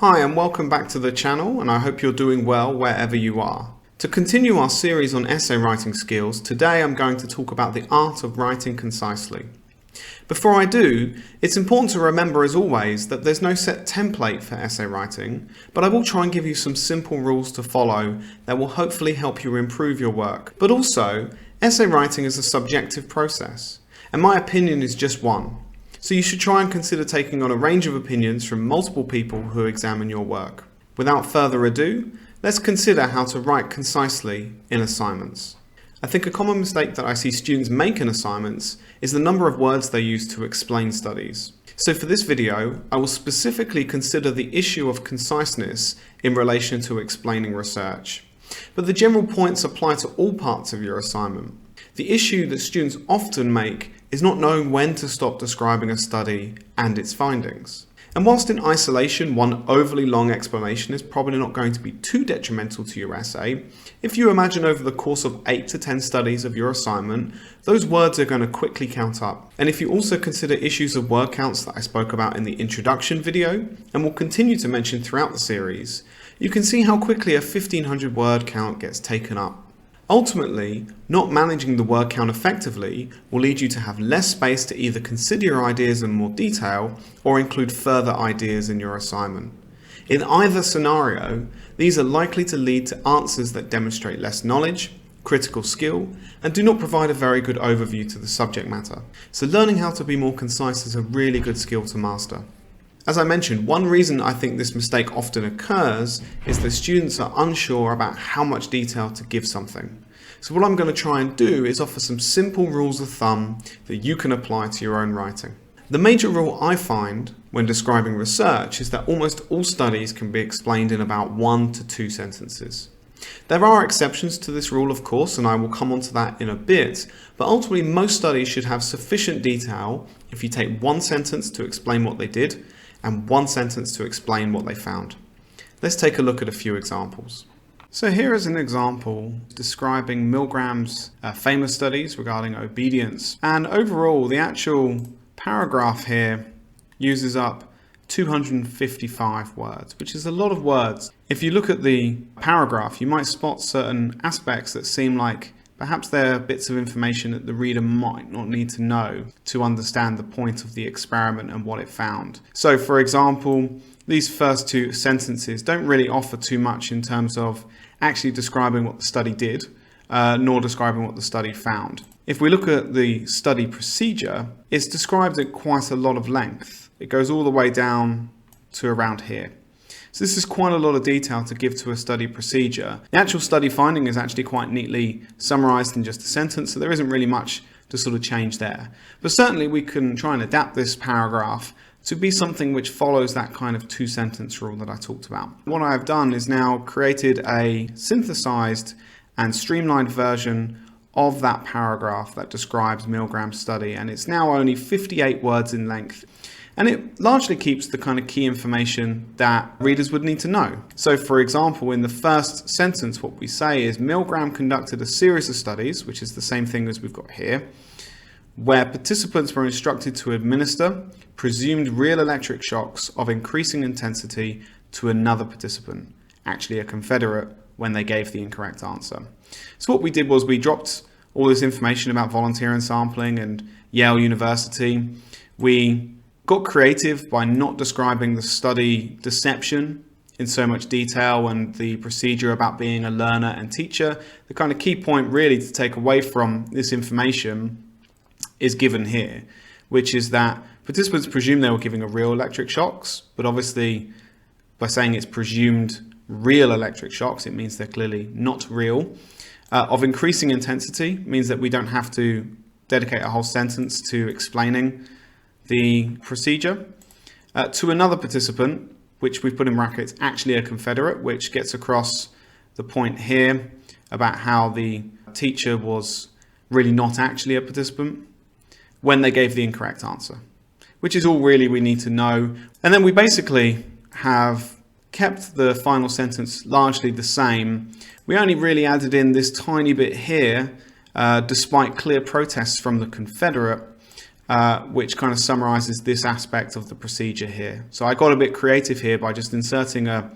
Hi and welcome back to the channel, and I hope you're doing well wherever you are. To continue our series on essay writing skills, today I'm going to talk about the art of writing concisely. Before I do, it's important to remember as always that there's no set template for essay writing, but I will try and give you some simple rules to follow that will hopefully help you improve your work. But also, essay writing is a subjective process, and my opinion is just one. So you should try and consider taking on a range of opinions from multiple people who examine your work. Without further ado, let's consider how to write concisely in assignments. I think a common mistake that I see students make in assignments is the number of words they use to explain studies. So for this video, I will specifically consider the issue of conciseness in relation to explaining research. But the general points apply to all parts of your assignment. The issue that students often make is not knowing when to stop describing a study and its findings. And whilst in isolation, one overly long explanation is probably not going to be too detrimental to your essay, if you imagine over the course of 8 to 10 studies of your assignment, those words are going to quickly count up. And if you also consider issues of word counts that I spoke about in the introduction video, and will continue to mention throughout the series, you can see how quickly a 1500 word count gets taken up. Ultimately, not managing the word count effectively will lead you to have less space to either consider your ideas in more detail or include further ideas in your assignment. In either scenario, these are likely to lead to answers that demonstrate less knowledge, critical skill, and do not provide a very good overview to the subject matter. So learning how to be more concise is a really good skill to master. As I mentioned, one reason I think this mistake often occurs is that students are unsure about how much detail to give something. So what I'm going to try and do is offer some simple rules of thumb that you can apply to your own writing. The major rule I find when describing research is that almost all studies can be explained in about 1 to 2 sentences. There are exceptions to this rule, of course, and I will come on to that in a bit, but ultimately most studies should have sufficient detail if you take 1 sentence to explain what they did, and 1 sentence to explain what they found. Let's take a look at a few examples. So here is an example describing Milgram's famous studies regarding obedience. And overall, the actual paragraph here uses up 255 words, which is a lot of words. If you look at the paragraph, you might spot certain aspects that seem like perhaps they're bits of information that the reader might not need to know to understand the point of the experiment and what it found. So for example, these first 2 sentences don't really offer too much in terms of actually describing what the study did, nor describing what the study found. If we look at the study procedure, it's described at quite a lot of length. It goes all the way down to around here. So this is quite a lot of detail to give to a study procedure. The actual study finding is actually quite neatly summarised in just a sentence, so there isn't really much to sort of change there. But certainly we can try and adapt this paragraph to be something which follows that kind of 2-sentence rule that I talked about. What I've done is now created a synthesised and streamlined version of that paragraph that describes Milgram's study, and it's now only 58 words in length. And it largely keeps the kind of key information that readers would need to know. So for example, in the first sentence, what we say is Milgram conducted a series of studies, which is the same thing as we've got here, where participants were instructed to administer presumed real electric shocks of increasing intensity to another participant, actually a confederate, when they gave the incorrect answer. So what we did was we dropped all this information about volunteer and sampling and Yale University. We got creative by not describing the study deception in so much detail and the procedure about being a learner and teacher. The kind of key point really to take away from this information is given here, which is that participants presumed they were giving a real electric shocks, but obviously by saying it's presumed real electric shocks, it means they're clearly not real. Of increasing intensity means that we don't have to dedicate a whole sentence to explaining the procedure. To another participant, which we've put in brackets, actually a confederate, which gets across the point here about how the teacher was really not actually a participant when they gave the incorrect answer, which is all really we need to know. And then we basically have kept the final sentence largely the same. We only really added in this tiny bit here, despite clear protests from the confederate, which kind of summarizes this aspect of the procedure here. So I got a bit creative here by just inserting a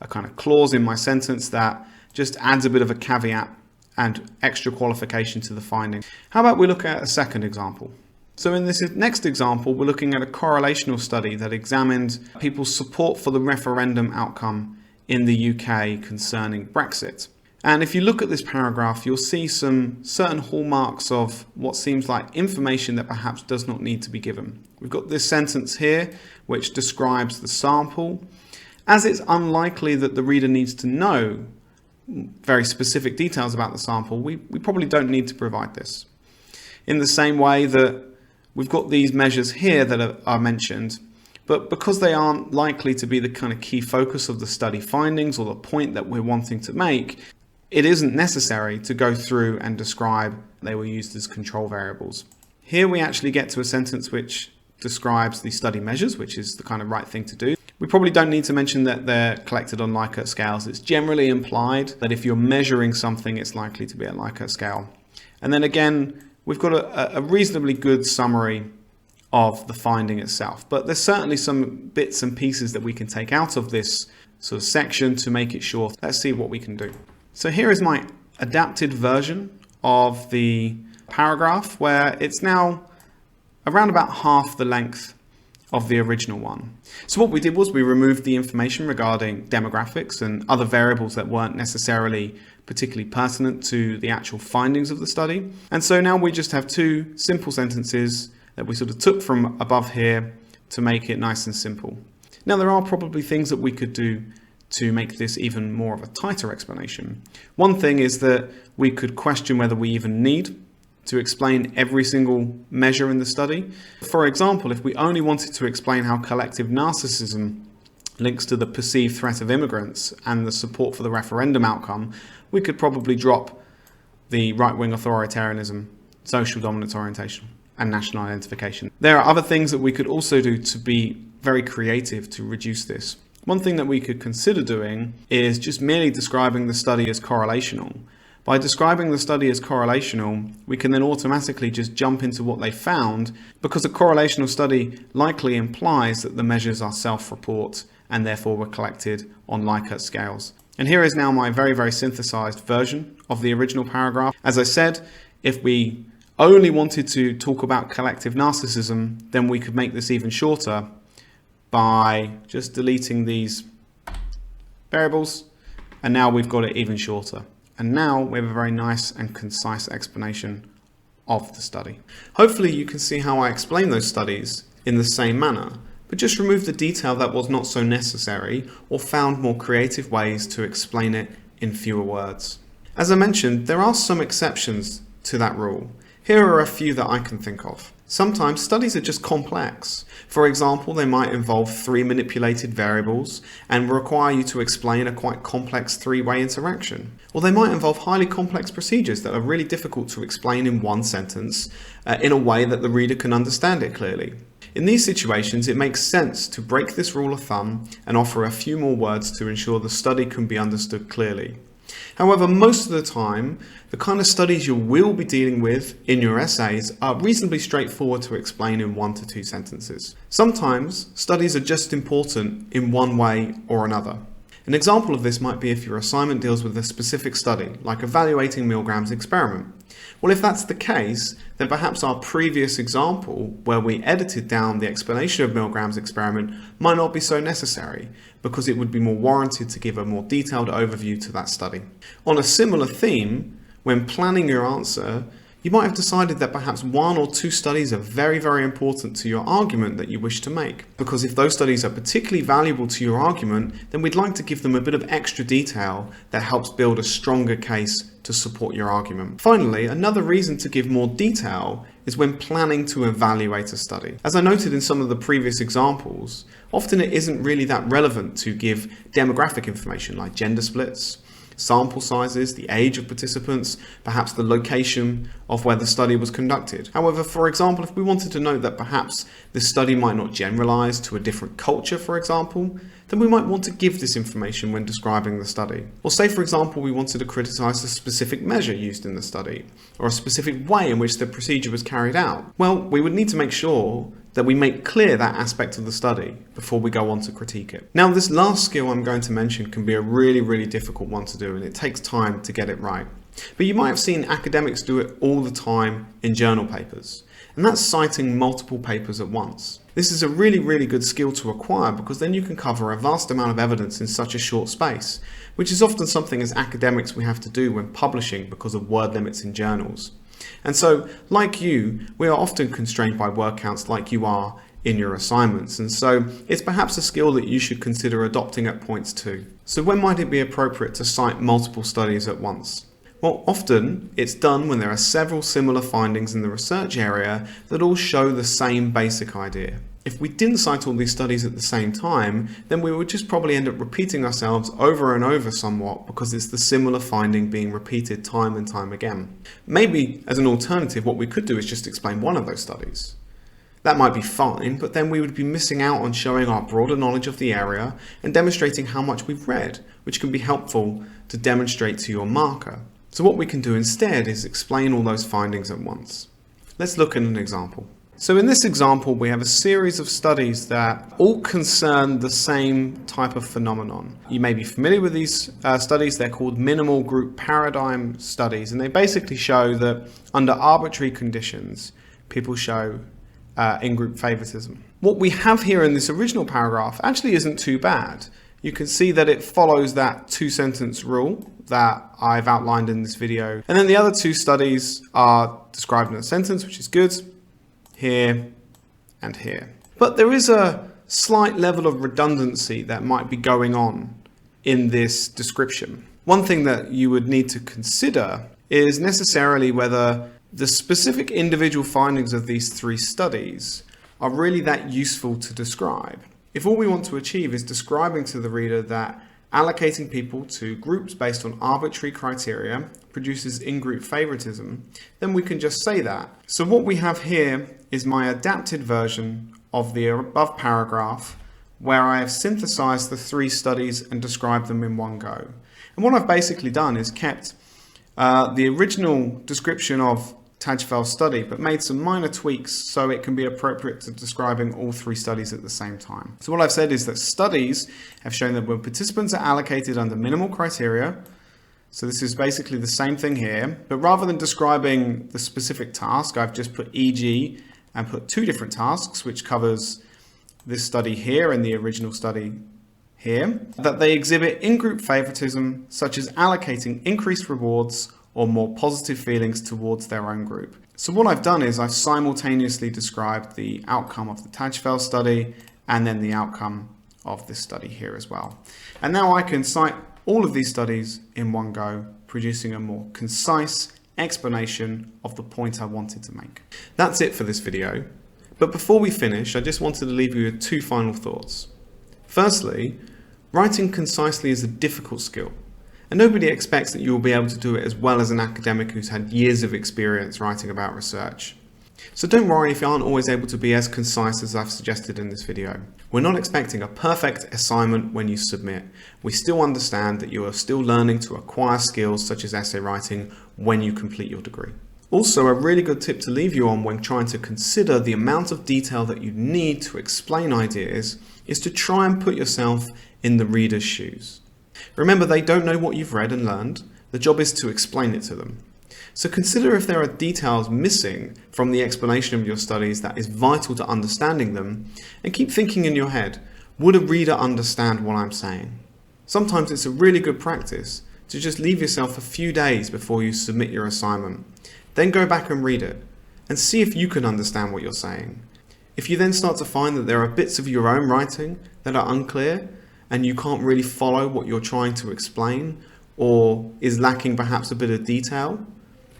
kind of clause in my sentence that just adds a bit of a caveat and extra qualification to the finding. How about we look at a second example? So in this next example, we're looking at a correlational study that examined people's support for the referendum outcome in the UK concerning Brexit. And if you look at this paragraph, you'll see some certain hallmarks of what seems like information that perhaps does not need to be given. We've got this sentence here, which describes the sample. As it's unlikely that the reader needs to know very specific details about the sample, we probably don't need to provide this. In the same way that we've got these measures here that are mentioned, but because they aren't likely to be the kind of key focus of the study findings or the point that we're wanting to make, it isn't necessary to go through and describe they were used as control variables. Here we actually get to a sentence which describes the study measures, which is the kind of right thing to do. We probably don't need to mention that they're collected on Likert scales. It's generally implied that if you're measuring something, it's likely to be a Likert scale. And then again, we've got a reasonably good summary of the finding itself. But there's certainly some bits and pieces that we can take out of this sort of section to make it short. Let's see what we can do. So here is my adapted version of the paragraph, where it's now around about half the length of the original one. So what we did was we removed the information regarding demographics and other variables that weren't necessarily particularly pertinent to the actual findings of the study. And so now we just have two simple sentences that we sort of took from above here to make it nice and simple. Now there are probably things that we could do to make this even more of a tighter explanation. One thing is that we could question whether we even need to explain every single measure in the study. For example, if we only wanted to explain how collective narcissism links to the perceived threat of immigrants and the support for the referendum outcome, we could probably drop the right-wing authoritarianism, social dominance orientation, and national identification. There are other things that we could also do to be very creative to reduce this. One thing that we could consider doing is just merely describing the study as correlational. By describing the study as correlational, we can then automatically just jump into what they found, because a correlational study likely implies that the measures are self-report and therefore were collected on Likert scales. And here is now my very, very synthesized version of the original paragraph. As I said, if we only wanted to talk about collective narcissism, then we could make this even shorter by just deleting these variables, and now we've got it even shorter. And now we have a very nice and concise explanation of the study. Hopefully you can see how I explain those studies in the same manner, but just remove the detail that was not so necessary or found more creative ways to explain it in fewer words. As I mentioned, there are some exceptions to that rule. Here are a few that I can think of. Sometimes studies are just complex. For example, they might involve 3 manipulated variables and require you to explain a quite complex 3-way interaction. Or they might involve highly complex procedures that are really difficult to explain in one sentence in a way that the reader can understand it clearly. In these situations, it makes sense to break this rule of thumb and offer a few more words to ensure the study can be understood clearly. However, most of the time, the kind of studies you will be dealing with in your essays are reasonably straightforward to explain in 1 to 2 sentences. Sometimes, studies are just important in one way or another. An example of this might be if your assignment deals with a specific study, like evaluating Milgram's experiment. Well, if that's the case, then perhaps our previous example, where we edited down the explanation of Milgram's experiment, might not be so necessary, because it would be more warranted to give a more detailed overview to that study. On a similar theme, when planning your answer, you might have decided that perhaps 1 or 2 studies are very, very important to your argument that you wish to make. Because if those studies are particularly valuable to your argument, then we'd like to give them a bit of extra detail that helps build a stronger case to support your argument. Finally, another reason to give more detail is when planning to evaluate a study. As I noted in some of the previous examples, often it isn't really that relevant to give demographic information like gender splits, sample sizes, the age of participants, perhaps the location of where the study was conducted. However, for example, if we wanted to note that perhaps this study might not generalize to a different culture, for example, then we might want to give this information when describing the study. Or say, for example, we wanted to criticize a specific measure used in the study, or a specific way in which the procedure was carried out. Well, we would need to make sure that we make clear that aspect of the study before we go on to critique it. Now, this last skill I'm going to mention can be a really difficult one to do, and it takes time to get it right. But you might have seen academics do it all the time in journal papers, and that's citing multiple papers at once. This is a really good skill to acquire, because then you can cover a vast amount of evidence in such a short space, which is often something as academics we have to do when publishing because of word limits in journals. And so, like you, we are often constrained by word counts like you are in your assignments, and so it's perhaps a skill that you should consider adopting at points too. So when might it be appropriate to cite multiple studies at once? Well, often it's done when there are several similar findings in the research area that all show the same basic idea. If we didn't cite all these studies at the same time, then we would just probably end up repeating ourselves over and over somewhat, because it's the similar finding being repeated time and time again. Maybe as an alternative, what we could do is just explain one of those studies. That might be fine, but then we would be missing out on showing our broader knowledge of the area and demonstrating how much we've read, which can be helpful to demonstrate to your marker. So what we can do instead is explain all those findings at once. Let's look at an example. So in this example, we have a series of studies that all concern the same type of phenomenon. You may be familiar with these studies. They're called minimal group paradigm studies, and they basically show that under arbitrary conditions, people show in-group favoritism. What we have here in this original paragraph actually isn't too bad. You can see that it follows that two-sentence rule that I've outlined in this video. And then the other two studies are described in a sentence, which is good, here and here. But there is a slight level of redundancy that might be going on in this description. One thing that you would need to consider is necessarily whether the specific individual findings of these three studies are really that useful to describe. If all we want to achieve is describing to the reader that allocating people to groups based on arbitrary criteria produces in-group favoritism, then we can just say that. So what we have here is my adapted version of the above paragraph, where I have synthesized the three studies and described them in one go. And what I've basically done is kept the original description of Tajfel's study, but made some minor tweaks so it can be appropriate to describing all three studies at the same time. So what I've said is that studies have shown that when participants are allocated under minimal criteria, so this is basically the same thing here, but rather than describing the specific task, I've just put e.g. and put two different tasks, which covers this study here and the original study here, that they exhibit in-group favoritism, such as allocating increased rewards or more positive feelings towards their own group. So what I've done is I've simultaneously described the outcome of the Tajfel study and then the outcome of this study here as well. And now I can cite all of these studies in one go, producing a more concise explanation of the point I wanted to make. That's it for this video. But before we finish, I just wanted to leave you with two final thoughts. Firstly, writing concisely is a difficult skill, and nobody expects that you will be able to do it as well as an academic who's had years of experience writing about research. So don't worry if you aren't always able to be as concise as I've suggested in this video. We're not expecting a perfect assignment when you submit. We still understand that you are still learning to acquire skills such as essay writing when you complete your degree. Also, a really good tip to leave you on when trying to consider the amount of detail that you need to explain ideas is to try and put yourself in the reader's shoes. Remember, they don't know what you've read and learned. The job is to explain it to them. So consider if there are details missing from the explanation of your studies that is vital to understanding them, and keep thinking in your head, would a reader understand what I'm saying? Sometimes it's a really good practice to just leave yourself a few days before you submit your assignment. Then go back and read it and see if you can understand what you're saying. If you then start to find that there are bits of your own writing that are unclear and you can't really follow what you're trying to explain, or is lacking perhaps a bit of detail,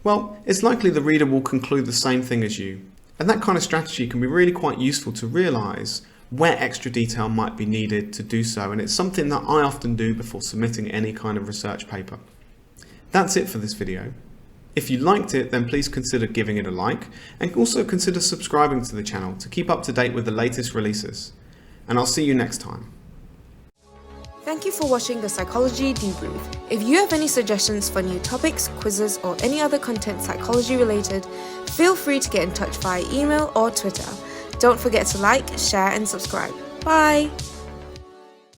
well, it's likely the reader will conclude the same thing as you. And that kind of strategy can be really quite useful to realise where extra detail might be needed to do so, and it's something that I often do before submitting any kind of research paper. That's it for this video. If you liked it, then please consider giving it a like, and also consider subscribing to the channel to keep up to date with the latest releases. And I'll see you next time. Thank you for watching the Psychology Debrief. If you have any suggestions for new topics, quizzes, or any other content psychology related, feel free to get in touch via email or Twitter. Don't forget to like, share, and subscribe. Bye!